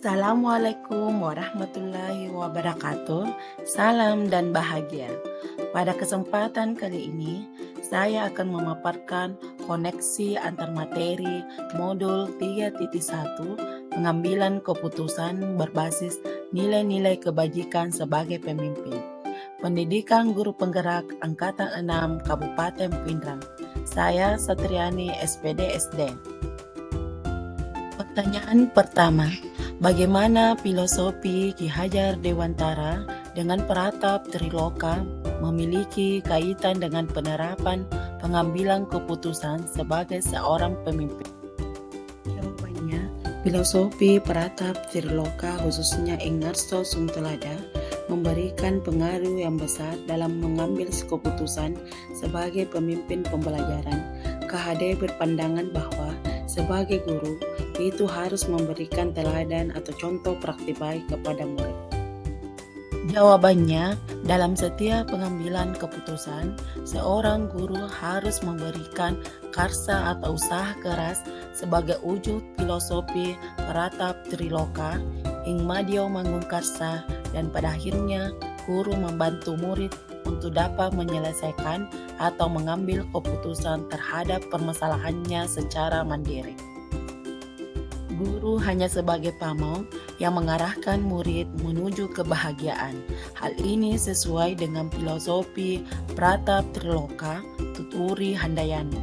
Assalamualaikum warahmatullahi wabarakatuh. Salam dan bahagia. Pada kesempatan kali ini, saya akan memaparkan koneksi antar materi modul 3.1 pengambilan keputusan berbasis nilai-nilai kebajikan sebagai pemimpin. Pendidikan Guru Penggerak Angkatan 6 Kabupaten Pindrang. Saya Satriani SPD SD. Pertanyaan pertama, bagaimana filosofi Ki Hajar Dewantara dengan peratap Triloka memiliki kaitan dengan penerapan pengambilan keputusan sebagai seorang pemimpin? Jawabannya, filosofi peratap Triloka khususnya Ingarso Suntelada memberikan pengaruh yang besar dalam mengambil keputusan sebagai pemimpin pembelajaran. KHD berpandangan bahwa sebagai guru, itu harus memberikan teladan atau contoh praktik baik kepada murid. Jawabannya, dalam setiap pengambilan keputusan, seorang guru harus memberikan karsa atau usaha keras sebagai wujud filosofi peratap Triloka, ing madio manggung karsa, dan pada akhirnya guru membantu murid untuk dapat menyelesaikan atau mengambil keputusan terhadap permasalahannya secara mandiri. Guru hanya sebagai pamong yang mengarahkan murid menuju kebahagiaan. Hal ini sesuai dengan filosofi Pratap Triloka Tuturi Handayani.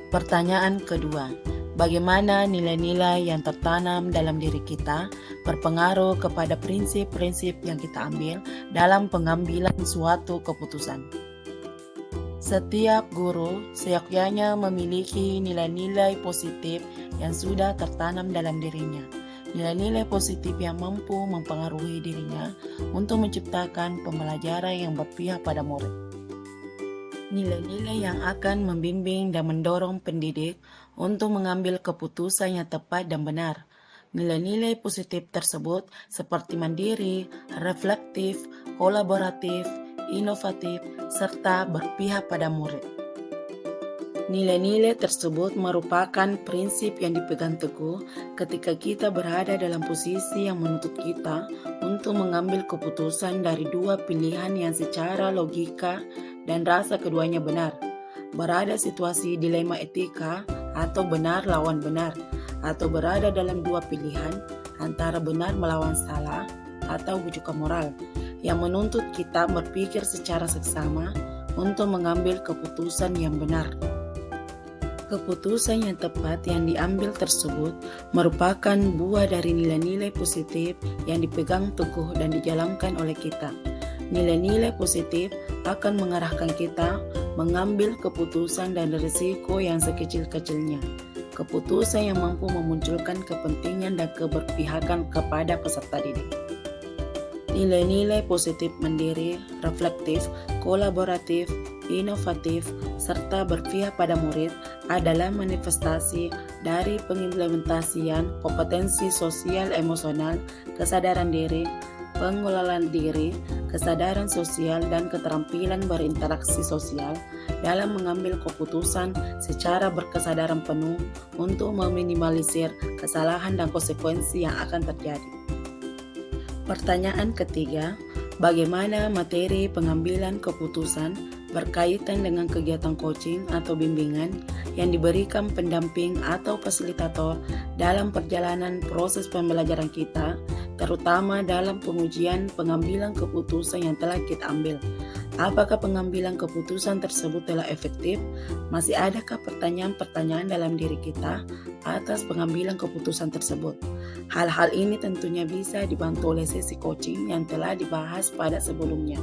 Pertanyaan kedua, bagaimana nilai-nilai yang tertanam dalam diri kita berpengaruh kepada prinsip-prinsip yang kita ambil dalam pengambilan suatu keputusan? Setiap guru seyogyanya memiliki nilai-nilai positif yang sudah tertanam dalam dirinya. Nilai-nilai positif yang mampu mempengaruhi dirinya untuk menciptakan pembelajaran yang berpihak pada murid. Nilai-nilai yang akan membimbing dan mendorong pendidik untuk mengambil keputusan yang tepat dan benar. Nilai-nilai positif tersebut seperti mandiri, reflektif, kolaboratif, inovatif, serta berpihak pada murid. Nilai-nilai tersebut merupakan prinsip yang dipegang teguh ketika kita berada dalam posisi yang menuntut kita untuk mengambil keputusan dari dua pilihan yang secara logika dan rasa keduanya benar. Berada situasi dilema etika atau benar lawan benar, atau berada dalam dua pilihan antara benar melawan salah atau juga moral yang menuntut kita berpikir secara seksama untuk mengambil keputusan yang benar. Keputusan yang tepat yang diambil tersebut merupakan buah dari nilai-nilai positif yang dipegang teguh dan dijalankan oleh kita. Nilai-nilai positif akan mengarahkan kita mengambil keputusan dan risiko yang sekecil-kecilnya. Keputusan yang mampu memunculkan kepentingan dan keberpihakan kepada peserta didik. Nilai-nilai positif mandiri, reflektif, kolaboratif, inovatif, serta berpihak pada murid adalah manifestasi dari pengimplementasian kompetensi sosial emosional, kesadaran diri, pengelolaan diri, kesadaran sosial, dan keterampilan berinteraksi sosial dalam mengambil keputusan secara berkesadaran penuh untuk meminimalisir kesalahan dan konsekuensi yang akan terjadi. Pertanyaan ketiga, bagaimana materi pengambilan keputusan berkaitan dengan kegiatan coaching atau bimbingan yang diberikan pendamping atau fasilitator dalam perjalanan proses pembelajaran kita, terutama dalam pengujian pengambilan keputusan yang telah kita ambil. Apakah pengambilan keputusan tersebut telah efektif? Masih adakah pertanyaan-pertanyaan dalam diri kita atas pengambilan keputusan tersebut? Hal-hal ini tentunya bisa dibantu oleh sesi coaching yang telah dibahas pada sebelumnya.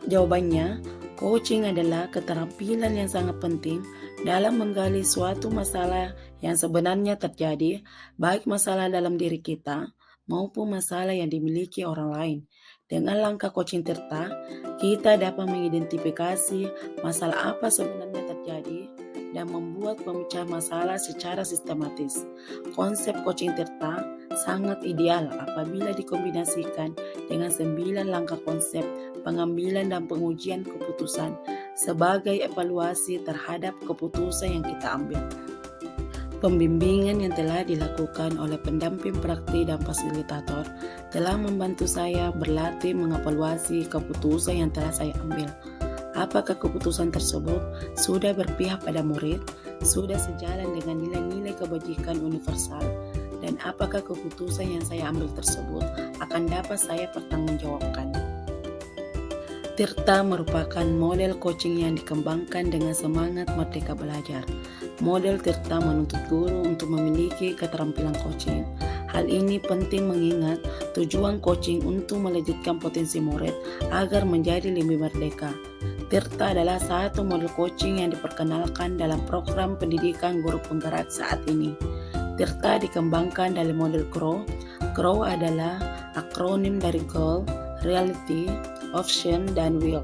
Jawabannya, coaching adalah keterampilan yang sangat penting dalam menggali suatu masalah yang sebenarnya terjadi, baik masalah dalam diri kita maupun masalah yang dimiliki orang lain. Dengan langkah coaching Tirta, kita dapat mengidentifikasi masalah apa sebenarnya terjadi dan membuat pemecahan masalah secara sistematis. Konsep coaching Tirta sangat ideal apabila dikombinasikan dengan 9 langkah konsep pengambilan dan pengujian keputusan sebagai evaluasi terhadap keputusan yang kita ambil. Pembimbingan yang telah dilakukan oleh pendamping praktik dan fasilitator telah membantu saya berlatih mengevaluasi keputusan yang telah saya ambil. Apakah keputusan tersebut sudah berpihak pada murid, sudah sejalan dengan nilai-nilai kebajikan universal, dan apakah keputusan yang saya ambil tersebut akan dapat saya pertanggungjawabkan. Tirta merupakan model coaching yang dikembangkan dengan semangat merdeka belajar. Model Tirta menuntut guru untuk memiliki keterampilan coaching. Hal ini penting mengingat tujuan coaching untuk melejitkan potensi murid agar menjadi lebih merdeka. Tirta adalah satu model coaching yang diperkenalkan dalam program pendidikan guru penggerak saat ini. Tirta dikembangkan dari model CROW. CROW adalah akronim dari Goal, Reality, Option, dan Will.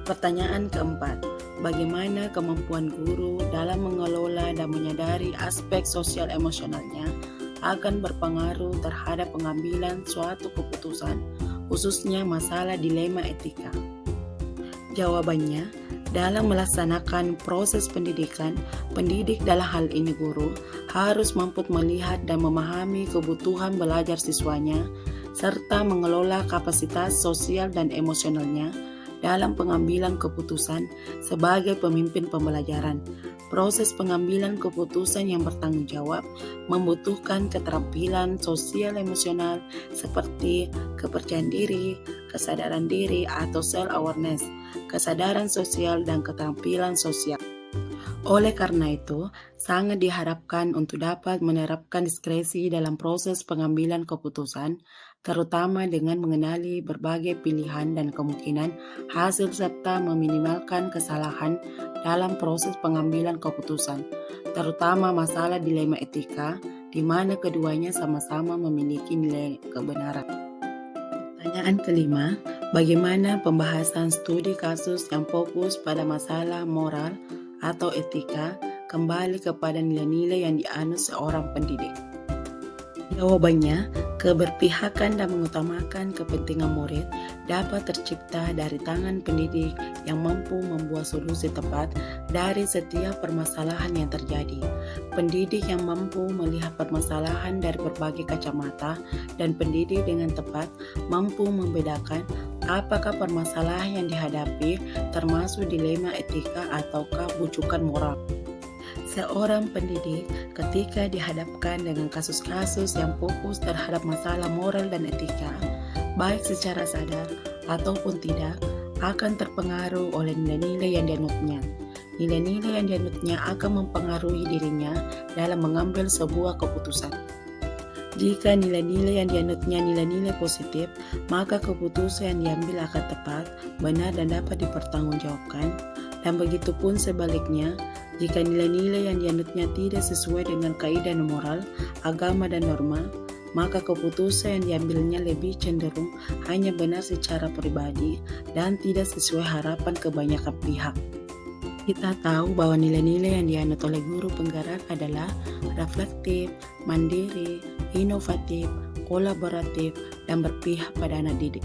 Pertanyaan keempat, bagaimana kemampuan guru dalam mengelola dan menyadari aspek sosial emosionalnya akan berpengaruh terhadap pengambilan suatu keputusan, khususnya masalah dilema etika? Jawabannya, dalam melaksanakan proses pendidikan, pendidik dalam hal ini guru harus mampu melihat dan memahami kebutuhan belajar siswanya serta mengelola kapasitas sosial dan emosionalnya dalam pengambilan keputusan sebagai pemimpin pembelajaran. Proses pengambilan keputusan yang bertanggung jawab membutuhkan keterampilan sosial emosional seperti kepercayaan diri, kesadaran diri atau self-awareness, kesadaran sosial, dan keterampilan sosial. Oleh karena itu, sangat diharapkan untuk dapat menerapkan diskresi dalam proses pengambilan keputusan, terutama dengan mengenali berbagai pilihan dan kemungkinan hasil serta meminimalkan kesalahan dalam proses pengambilan keputusan, terutama masalah dilema etika, di mana keduanya sama-sama memiliki nilai kebenaran. Pertanyaan kelima, bagaimana pembahasan studi kasus yang fokus pada masalah moral atau etika kembali kepada nilai-nilai yang dianut seorang pendidik? Jawabannya, keberpihakan dan mengutamakan kepentingan murid dapat tercipta dari tangan pendidik yang mampu membuat solusi tepat dari setiap permasalahan yang terjadi. Pendidik yang mampu melihat permasalahan dari berbagai kacamata dan pendidik dengan tepat mampu membedakan apakah permasalahan yang dihadapi termasuk dilema etika ataukah bujukan moral. Seorang pendidik ketika dihadapkan dengan kasus-kasus yang fokus terhadap masalah moral dan etika, baik secara sadar ataupun tidak, akan terpengaruh oleh nilai-nilai yang dianutnya. Nilai-nilai yang dianutnya akan mempengaruhi dirinya dalam mengambil sebuah keputusan. Jika nilai-nilai yang dianutnya nilai-nilai positif, maka keputusan yang diambil akan tepat, benar, dan dapat dipertanggungjawabkan. Dan begitu pun sebaliknya, jika nilai-nilai yang dianutnya tidak sesuai dengan kaidah moral, agama, dan norma, maka keputusan yang diambilnya lebih cenderung hanya benar secara pribadi dan tidak sesuai harapan kebanyakan pihak. Kita tahu bahwa nilai-nilai yang dianut oleh guru penggerak adalah reflektif, mandiri, inovatif, kolaboratif, dan berpihak pada anak didik.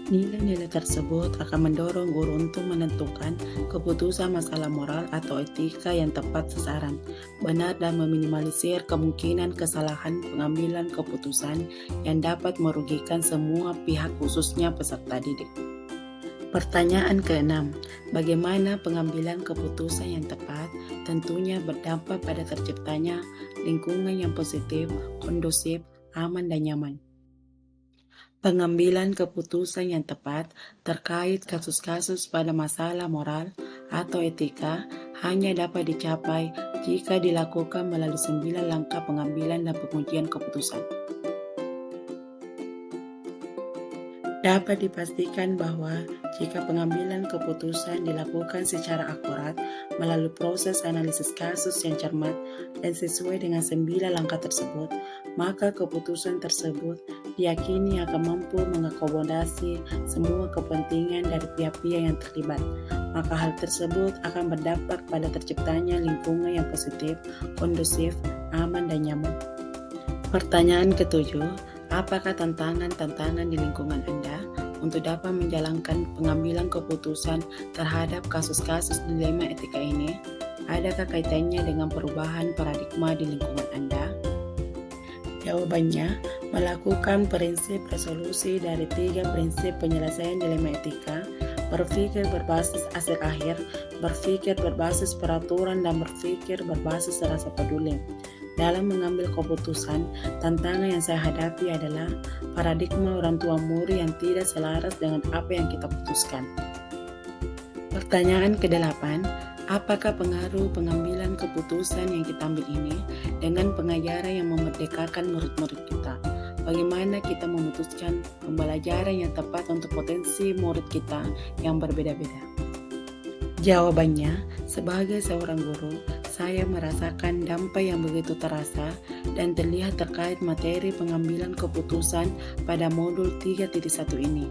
Nilai-nilai tersebut akan mendorong guru untuk menentukan keputusan masalah moral atau etika yang tepat sasaran, benar, dan meminimalisir kemungkinan kesalahan pengambilan keputusan yang dapat merugikan semua pihak, khususnya peserta didik. Pertanyaan keenam, bagaimana pengambilan keputusan yang tepat tentunya berdampak pada terciptanya lingkungan yang positif, kondusif, aman, dan nyaman. Pengambilan keputusan yang tepat terkait kasus-kasus pada masalah moral atau etika hanya dapat dicapai jika dilakukan melalui 9 langkah pengambilan dan pengujian keputusan. Dapat dipastikan bahwa jika pengambilan keputusan dilakukan secara akurat melalui proses analisis kasus yang cermat dan sesuai dengan 9 langkah tersebut, maka keputusan tersebut diyakini akan mampu mengakomodasi semua kepentingan dari pihak-pihak yang terlibat. Maka hal tersebut akan berdampak pada terciptanya lingkungan yang positif, kondusif, aman, dan nyaman. Pertanyaan ketujuh, apakah tantangan-tantangan di lingkungan Anda untuk dapat menjalankan pengambilan keputusan terhadap kasus-kasus dilema etika ini? Adakah kaitannya dengan perubahan paradigma di lingkungan Anda? Jawabannya, melakukan prinsip resolusi dari 3 prinsip penyelesaian dilema etika, berpikir berbasis hasil akhir, berpikir berbasis peraturan, dan berpikir berbasis rasa peduli. Dalam mengambil keputusan, tantangan yang saya hadapi adalah paradigma orang tua murid yang tidak selaras dengan apa yang kita putuskan. Pertanyaan ke-8, apakah pengaruh pengambilan keputusan yang kita ambil ini dengan pengajaran yang memerdekakan murid-murid kita? Bagaimana kita memutuskan pembelajaran yang tepat untuk potensi murid kita yang berbeda-beda? Jawabannya, sebagai seorang guru, saya merasakan dampak yang begitu terasa dan terlihat terkait materi pengambilan keputusan pada modul 3.1 ini.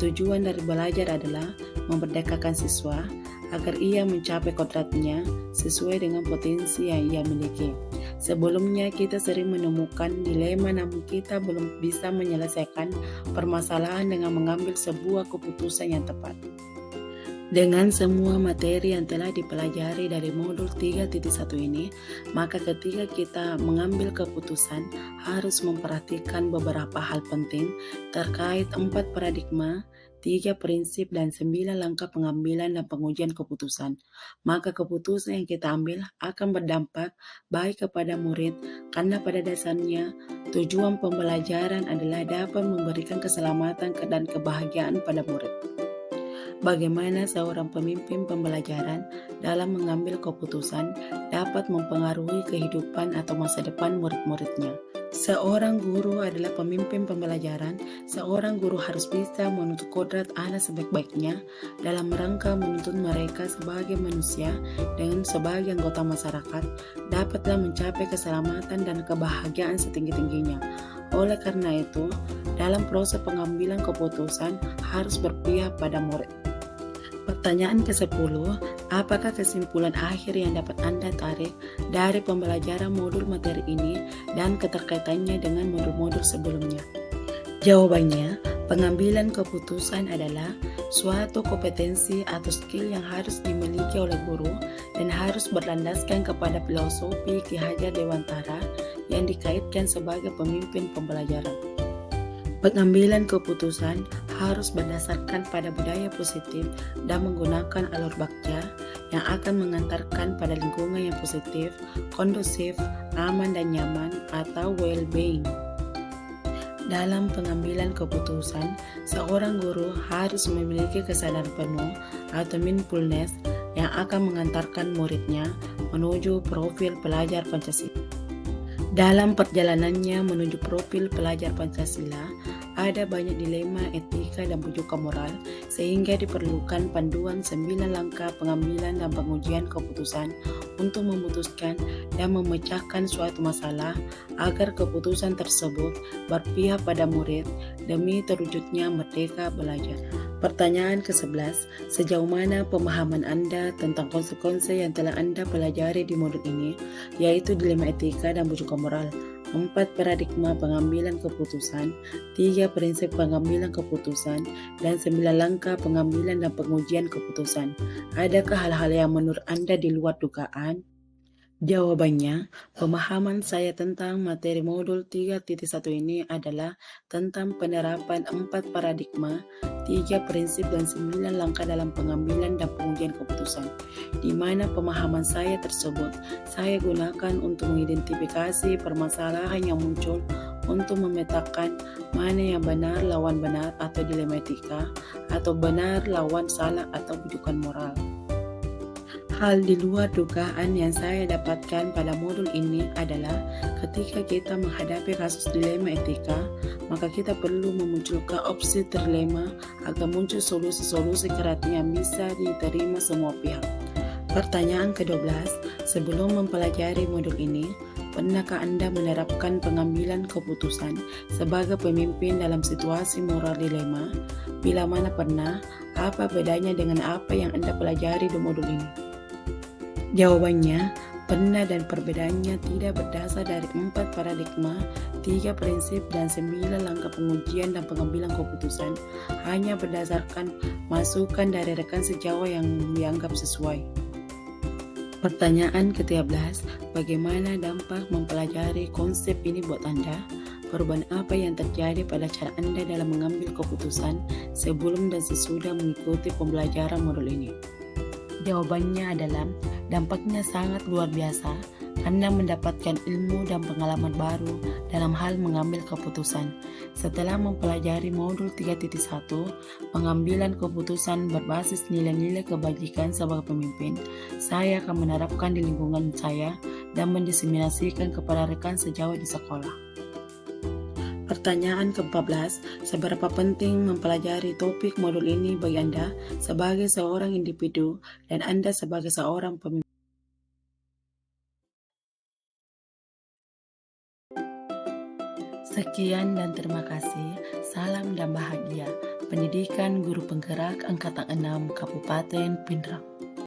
Tujuan dari belajar adalah memerdekakan siswa agar ia mencapai kodratnya sesuai dengan potensi yang ia miliki. Sebelumnya kita sering menemukan dilema namun kita belum bisa menyelesaikan permasalahan dengan mengambil sebuah keputusan yang tepat. Dengan semua materi yang telah dipelajari dari modul 3.1 ini, maka ketika kita mengambil keputusan harus memperhatikan beberapa hal penting terkait 4 paradigma, 3 prinsip, dan 9 langkah pengambilan dan pengujian keputusan. Maka keputusan yang kita ambil akan berdampak baik kepada murid karena pada dasarnya tujuan pembelajaran adalah dapat memberikan keselamatan dan kebahagiaan pada murid. Bagaimana seorang pemimpin pembelajaran dalam mengambil keputusan dapat mempengaruhi kehidupan atau masa depan murid-muridnya. Seorang guru adalah pemimpin pembelajaran. Seorang guru harus bisa menuntut kodrat anak sebaik-baiknya dalam rangka menuntut mereka sebagai manusia dengan sebagai anggota masyarakat dapatlah mencapai keselamatan dan kebahagiaan setinggi-tingginya. Oleh karena itu, dalam proses pengambilan keputusan harus berpihak pada murid. Pertanyaan ke-10, apakah kesimpulan akhir yang dapat Anda tarik dari pembelajaran modul materi ini dan keterkaitannya dengan modul-modul sebelumnya? Jawabannya, pengambilan keputusan adalah suatu kompetensi atau skill yang harus dimiliki oleh guru dan harus berlandaskan kepada filosofi Ki Hajar Dewantara yang dikaitkan sebagai pemimpin pembelajaran. Pengambilan keputusan harus berdasarkan pada budaya positif dan menggunakan alur bakja yang akan mengantarkan pada lingkungan yang positif, kondusif, aman dan nyaman atau well-being. Dalam pengambilan keputusan, seorang guru harus memiliki kesadaran penuh atau mindfulness yang akan mengantarkan muridnya menuju profil pelajar Pancasila. Dalam perjalanannya menuju profil pelajar Pancasila, ada banyak dilema etika dan bujukan moral, sehingga diperlukan panduan 9 langkah pengambilan dan pengujian keputusan untuk memutuskan dan memecahkan suatu masalah agar keputusan tersebut berpihak pada murid demi terwujudnya merdeka belajar. Pertanyaan ke-11, sejauh mana pemahaman Anda tentang konsekuensi yang telah Anda pelajari di modul ini, yaitu dilema etika dan bujukan moral, 4 paradigma pengambilan keputusan, 3 prinsip pengambilan keputusan, dan 9 langkah pengambilan dan pengujian keputusan. Adakah hal-hal yang menurut Anda di luar dugaan? Jawabannya, pemahaman saya tentang materi modul 3.1 ini adalah tentang penerapan 4 paradigma, 3 prinsip dan 9 langkah dalam pengambilan dan pengujian keputusan, di mana pemahaman saya tersebut saya gunakan untuk mengidentifikasi permasalahan yang muncul untuk memetakan mana yang benar lawan benar atau dilema etika, atau benar lawan salah atau bujukan moral. Hal di luar dugaan yang saya dapatkan pada modul ini adalah ketika kita menghadapi kasus dilema etika, maka kita perlu memunculkan opsi terlema agar muncul solusi-solusi kreatif yang bisa diterima semua pihak. Pertanyaan ke-12, sebelum mempelajari modul ini, pernahkah Anda menerapkan pengambilan keputusan sebagai pemimpin dalam situasi moral dilema? Bila mana pernah, apa bedanya dengan apa yang Anda pelajari di modul ini? Jawabannya, pernah, dan perbedaannya tidak berdasar dari 4 paradigma, 3 prinsip, dan 9 langkah pengujian dan pengambilan keputusan, hanya berdasarkan masukan dari rekan sejawat yang dianggap sesuai. Pertanyaan ke-13, bagaimana dampak mempelajari konsep ini buat Anda? Perubahan apa yang terjadi pada cara Anda dalam mengambil keputusan sebelum dan sesudah mengikuti pembelajaran modul ini? Jawabannya adalah dampaknya sangat luar biasa. Anda mendapatkan ilmu dan pengalaman baru dalam hal mengambil keputusan. Setelah mempelajari modul 3.1, pengambilan keputusan berbasis nilai-nilai kebajikan sebagai pemimpin, saya akan menerapkan di lingkungan saya dan mendiseminasikan kepada rekan sejauh di sekolah. Pertanyaan ke-14, seberapa penting mempelajari topik modul ini bagi Anda sebagai seorang individu dan Anda sebagai seorang pemimpin? Sekian dan terima kasih. Salam dan bahagia. Pendidikan Guru Penggerak Angkatan 6 Kabupaten Pindrang.